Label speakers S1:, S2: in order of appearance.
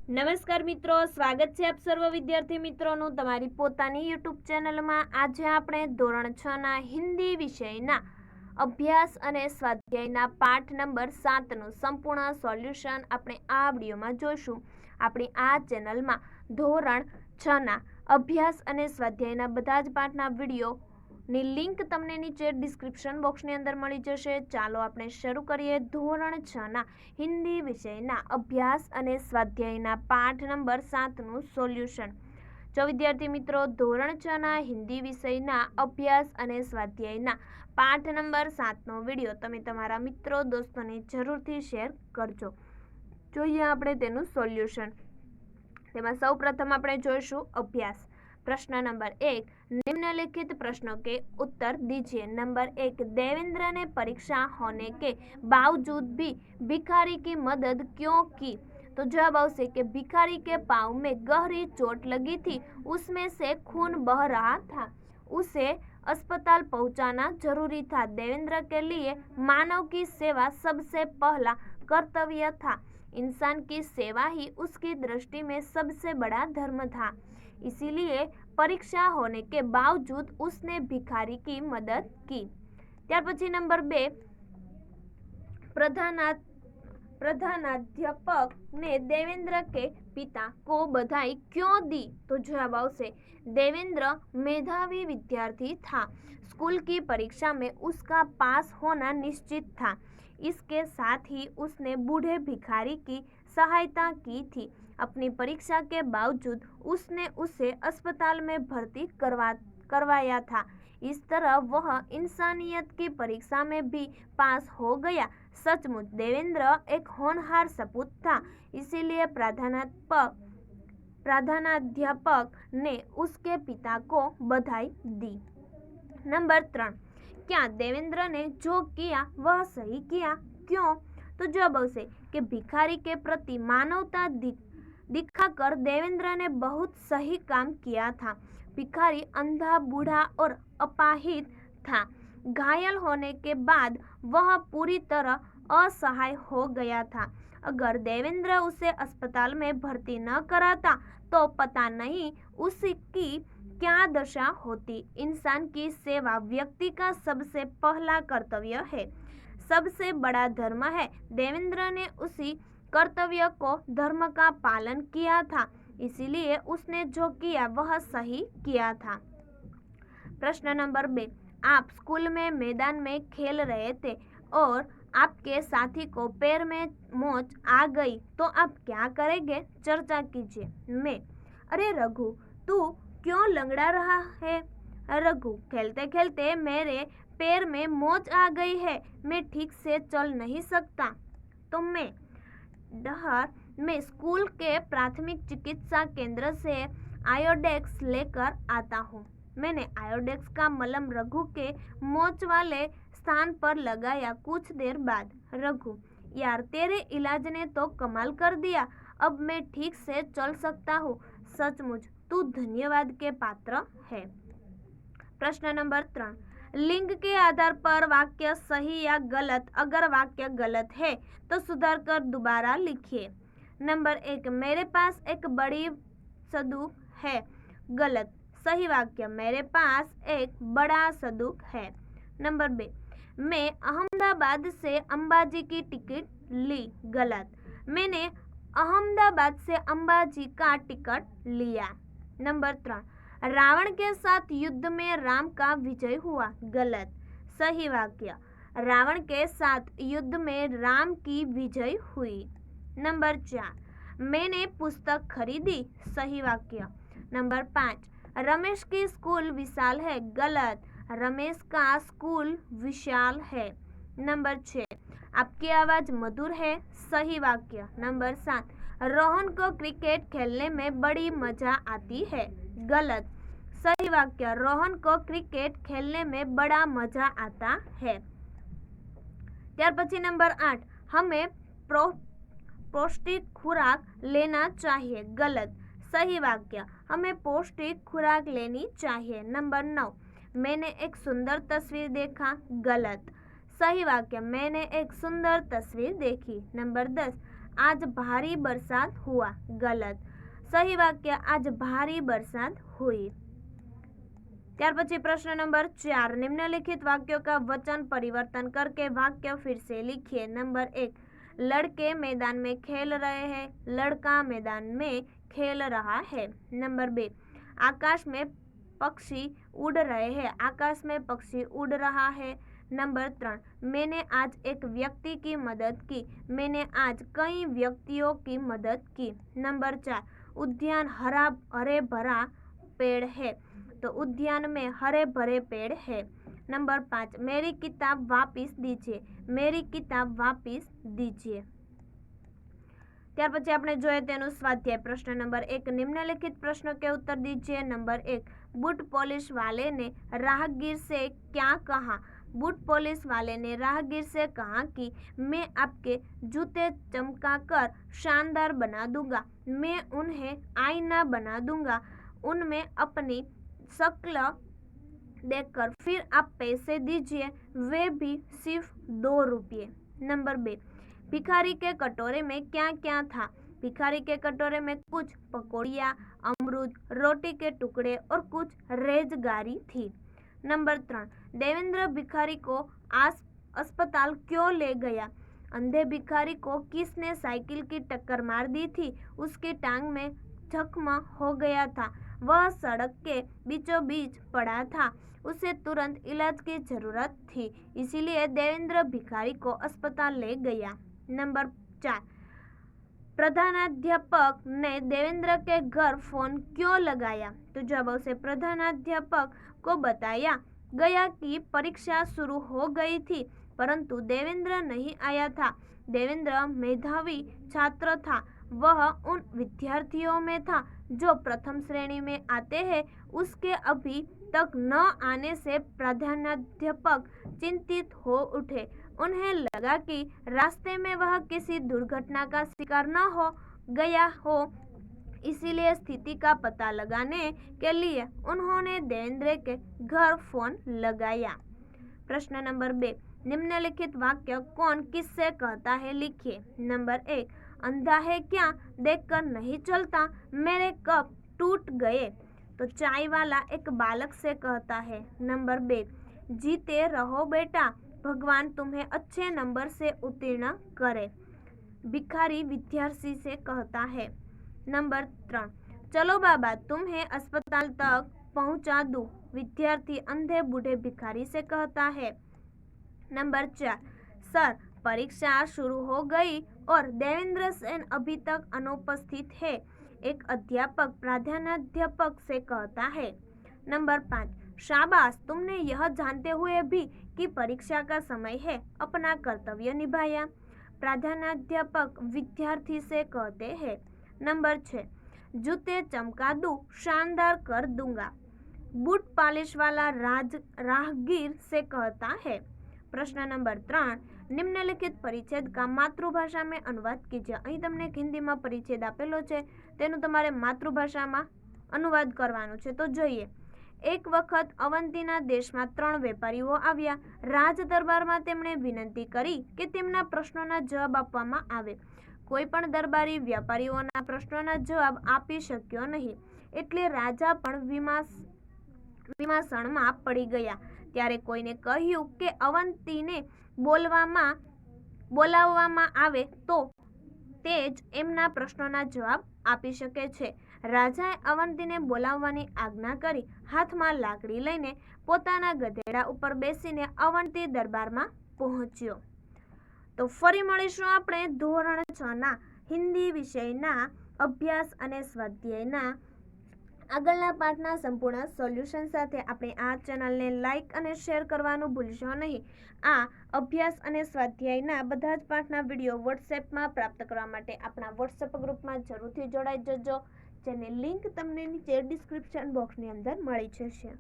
S1: નમસ્કાર મિત્રો, સ્વાગત છે આપ સર્વ વિદ્યાર્થી મિત્રોનું તમારી પોતાની યુટ્યુબ ચેનલમાં। આજે આપણે ધોરણ 6 ના હિન્દી વિષયના અભ્યાસ અને સ્વાધ્યાયના પાઠ નંબર 7 નું સંપૂર્ણ સોલ્યુશન આપણે આ વિડીયોમાં જોઈશું। આપણી આ ચેનલમાં ધોરણ 6 ના અભ્યાસ અને સ્વાધ્યાયના બધા જ પાઠના વિડીયોની લિંક તમને નીચે ડિસ્ક્રિપ્શન બોક્સની અંદર મળી જશે। ચાલો આપણે શરૂ કરીએ ધોરણ 6 ના હિન્દી વિષયના અભ્યાસ અને સ્વાધ્યાયના પાઠ નંબર 7 નું સોલ્યુશન। જો વિદ્યાર્થી મિત્રો ધોરણ 6 ના હિન્દી વિષયના અભ્યાસ અને સ્વાધ્યાયના પાઠ નંબર 7 નો વિડીયો તમે તમારા મિત્રો દોસ્તોને જરૂરથી શેર કરજો। જોઈએ આપણે તેનું સોલ્યુશન। તેમાં સૌપ્રથમ આપણે જોઈશું અભ્યાસ। प्रश्न नंबर 1, निम्नलिखित प्रश्नों के उत्तर दीजिए। नंबर 1, देवेंद्र ने परीक्षा होने के बावजूद भी भिखारी की मदद क्यों की? तो जवाब आवश्यक कि भिखारी के पाँव में गहरी चोट लगी थी, उसमें से खून बह रहा था, उसे अस्पताल पहुंचाना जरूरी था। देवेंद्र के लिए मानव की सेवा सबसे पहला कर्तव्य था। इंसान की सेवा ही उसकी दृष्टि में सबसे बड़ा धर्म था, इसीलिए परीक्षा होने के बावजूद उसने भिखारी की मदद की। त्यार पछी नंबर 2, प्रधानाध्यापक ने देवेंद्र के पिता को बधाई क्यों दी? तो जवाब आवशे देवेंद्र मेधावी विद्यार्थी था, स्कूल की परीक्षा में उसका पास होना निश्चित था। इसके साथ ही उसने बूढ़े भिखारी की सहायता की थी। अपनी परीक्षा के बावजूद उसने उसे अस्पताल में भर्ती करवाया था। इस तरह वह इंसानियत की परीक्षा में भी पास हो गया। सचमुच देवेंद्र एक होनहार सपूत था, इसीलिए प्रधानाध्यापक ने उसके पिता को बधाई दी। नंबर 3, क्या देवेंद्र ने जो किया वह सही किया? क्यों? तो जवाब आवशे कि भिखारी के प्रति मानवता दिखाकर देवेंद्र ने बहुत सही काम किया था। भिखारी अंधा, बूढ़ा और अपाहिज था। घायल होने के बाद वह पूरी तरह असहाय हो गया था। अगर देवेंद्र उसे अस्पताल में भर्ती न कराता तो पता नहीं उसकी क्या दशा होती। इंसान की सेवा व्यक्ति का सबसे पहला कर्तव्य है, सबसे बड़ा धर्म है। देवेंद्र ने उसी कर्तव्य को धर्म का पालन किया था, इसीलिए उसने जो किया वह सही किया था। प्रश्न नंबर 2, आप स्कूल में मैदान में खेल रहे थे और आपके साथी को पैर में मोच आ गई, तो आप क्या करेंगे? चर्चा कीजिए। मैं, अरे रघु, तू क्यों लंगड़ा रहा है? रघु, खेलते खेलते मेरे पैर में मोच आ गई है, मैं ठीक से चल नहीं सकता। तो मैं, डहर, मैं स्कूल के प्राथमिक चिकित्सा केंद्र से आयोडेक्स लेकर आता हूँ। मैंने आयोडेक्स का मलम रघु के मोच वाले स्थान पर लगाया। कुछ देर बाद, रघु, यार तेरे इलाज ने तो कमाल कर दिया, अब मैं ठीक से चल सकता हूँ। सचमुच तू धन्यवाद के पात्र है। प्रश्न नंबर 3, लिंग के आधार पर वाक्य सही या गलत। अगर वाक्य गलत है तो सुधार कर दोबारा लिखिए। नंबर 1, मेरे पास एक बड़ी संदूक है। गलत। सही वाक्य, मेरे पास एक बड़ा संदूक है। नंबर 2, मैं अहमदाबाद से अंबाजी की टिकट ली। गलत। मैंने अहमदाबाद से अंबाजी का टिकट लिया। नंबर 3, रावण के साथ युद्ध में राम का विजय हुआ। गलत। सही वाक्य, रावण के साथ युद्ध में राम की विजय हुई। नंबर 4, मैंने पुस्तक खरीदी। सही वाक्य। नंबर 5, रमेश की स्कूल विशाल है। गलत। रमेश का स्कूल विशाल है। नंबर 6, आपकी आवाज मधुर है। सही वाक्य। नंबर 7, रोहन को क्रिकेट खेलने में बड़ी मजा आती है। गलत। सही वाक्य, रोहन को क्रिकेट खेलने में बड़ा मजा आता है। त्यार पछी नंबर 8, हमें पौष्टिक खुराक लेना चाहिए। गलत। सही वाक्य, हमें पौष्टिक खुराक लेनी चाहिए। नंबर 9, मैंने एक सुंदर तस्वीर देखा। गलत। सही वाक्य, मैंने एक सुंदर तस्वीर देखी। नंबर 10, आज भारी बरसात हुआ, गलत। सही वाक्य आज भारी बरसात हुई। ત્યાર પછી પ્રશ્ન નંબર 4, निम्नलिखित वाक्यों का वचन परिवर्तन करके वाक्य फिर से लिखिए। नंबर 1, लड़के मैदान में खेल रहे हैं, लड़का मैदान में खेल रहा है। नंबर 2, आकाश में पक्षी उड़ रहे हैं, आकाश में पक्षी उड़ रहा है। नंबर 3, मैंने आज एक व्यक्ति की मदद की, मैंने आज कई व्यक्तियों की मदद की। नंबर 4, उद्यान हरे भरा पेड़ है, तो उद्यान में हरे भरे पेड़ है। नंबर 5, मेरी किताब वापस दीजिए, मेरी किताब वापस दीजिए। ત્યાર પછી આપણે જોઈએ તેનું સ્વાધ્યાય। પ્રશ્ન નંબર 1, निम्नलिखित प्रश्नों के उत्तर दीजिए। नंबर 1, बूट पॉलिश वाले ने राहगीर से क्या कहा? बूट पॉलिश वाले ने राहगीर से कहा कि मैं आपके जूते चमकाकर शानदार बना दूंगा, मैं उन्हें आईना बना दूंगा, उनमें अपनी शक्ल देखकर फिर आप पैसे दीजिए, वे भी सिर्फ 2 रुपये। नंबर 2, भिखारी के कटोरे में क्या क्या था? भिखारी के कटोरे में कुछ पकौड़ियाँ, अमरूद, रोटी के टुकड़े और कुछ रेजगारी थी। नंबर 3, देवेंद्र भिखारी को अस्पताल क्यों ले गया? अंधे भिखारी को किसने साइकिल की टक्कर मार दी थी? उसकी टांग में जख्म हो गया था, वह सड़क के बीचों बीच पड़ा था, उसे तुरंत इलाज की जरूरत थी, इसीलिए देवेंद्र भिखारी को अस्पताल ले गया। नंबर 4, प्रधानाध्यापक ने देवेंद्र के घर फोन क्यों लगाया? तो जब उसे प्रधानाध्यापक को बताया गया कि परीक्षा शुरू हो गई थी, परंतु देवेंद्र नहीं आया था। देवेंद्र मेधावी छात्र था, वह उन विद्यार्थियों में था जो प्रथम श्रेणी में आते हैं। उसके अभी तक न आने से प्रधानाध्यापक चिंतित हो उठे। उन्हें लगा कि रास्ते में वह किसी दुर्घटना का शिकार न हो गया हो, इसीलिए स्थिति का पता लगाने के लिए उन्होंने देवेंद्र के घर फोन लगाया। प्रश्न नंबर 2, निम्नलिखित वाक्य कौन किससे कहता है, लिखिए। नंबर 1, अंधा है क्या, देखकर नहीं चलता, मेरे कप टूट गए, तो चाय वाला एक बालक से कहता है। नंबर 2, जीते रहो बेटा, भगवान तुम्हें अच्छे नंबर से उत्तीर्ण करे, भिखारी विद्यार्थी से कहता है। नंबर 3, चलो बाबा तुम्हें अस्पताल तक पहुंचा दूं, विद्यार्थी अंधे बूढ़े भिखारी से कहता है। नंबर 4, सर परीक्षा शुरू हो गई और देवेंद्र सेन अभी तक अनुपस्थित है, एक अध्यापक प्रधानाध्यापक से कहता है। नंबर 5, शाबाश तुमने यह जानते हुए भी कि परीक्षा का समय है अपना कर्तव्य निभाया, प्रधानाध्यापक विद्यार्थी से कहते हैं। नंबर 6, जूते चमका दूं, शानदार कर दूंगा, बूट पॉलिश वाला राहगीर से कहता है। प्रश्न नंबर 3, निम्नलिखित परिच्छेद का मातृभाषा में अनुवाद कीजिए। અહીં તમને હિન્દીમાં પરિચ્છેદ આપેલો છે, તેનું તમારે માતૃભાષામાં अनुवाद કરવાનો છે। તો જોઈએ। એક વખત અવંતીના દેશમાં 3 વેપારીઓ આવ્યા। રાજ દરબારમાં તેમણે વિનંતી કરી કે તેમના પ્રશ્નોના જવાબ આપવામાં આવે। કોઈ પણ દરબારી વ્યાપારીઓના પ્રશ્નોના જવાબ આપી શક્યો નહીં, એટલે રાજા પણ વિમાસણમાં પડી ગયા। ત્યારે કોઈને કહ્યું કે અવંતીને બોલાવવામાં આવે તો તે જ એમના પ્રશ્નોના જવાબ આપી શકે છે। રાજાએ અવંતીને બોલાવવાની આજ્ઞા કરી। હાથમાં લાકડી લઈને પોતાના ગધેડા ઉપર બેસીને અવંતી દરબારમાં પહોંચ્યો। તો ફરી મળીશું આપણે ધોરણ 6ના હિન્દી વિષયના અભ્યાસ અને સ્વાધ્યાયના આગળના પાઠના સંપૂર્ણ સોલ્યુશન સાથે। આપણે આ ચેનલને લાઇક અને શેર કરવાનું ભૂલશો નહીં। આ અભ્યાસ અને સ્વાધ્યાયના બધા જ પાઠના વિડીયો વોટ્સએપમાં પ્રાપ્ત કરવા માટે આપણા વોટ્સએપ ગ્રુપમાં જરૂરથી જોડાઈ જજો, જેની લિંક તમને નીચે ડિસ્ક્રિપ્શન બોક્સની અંદર મળી જશે।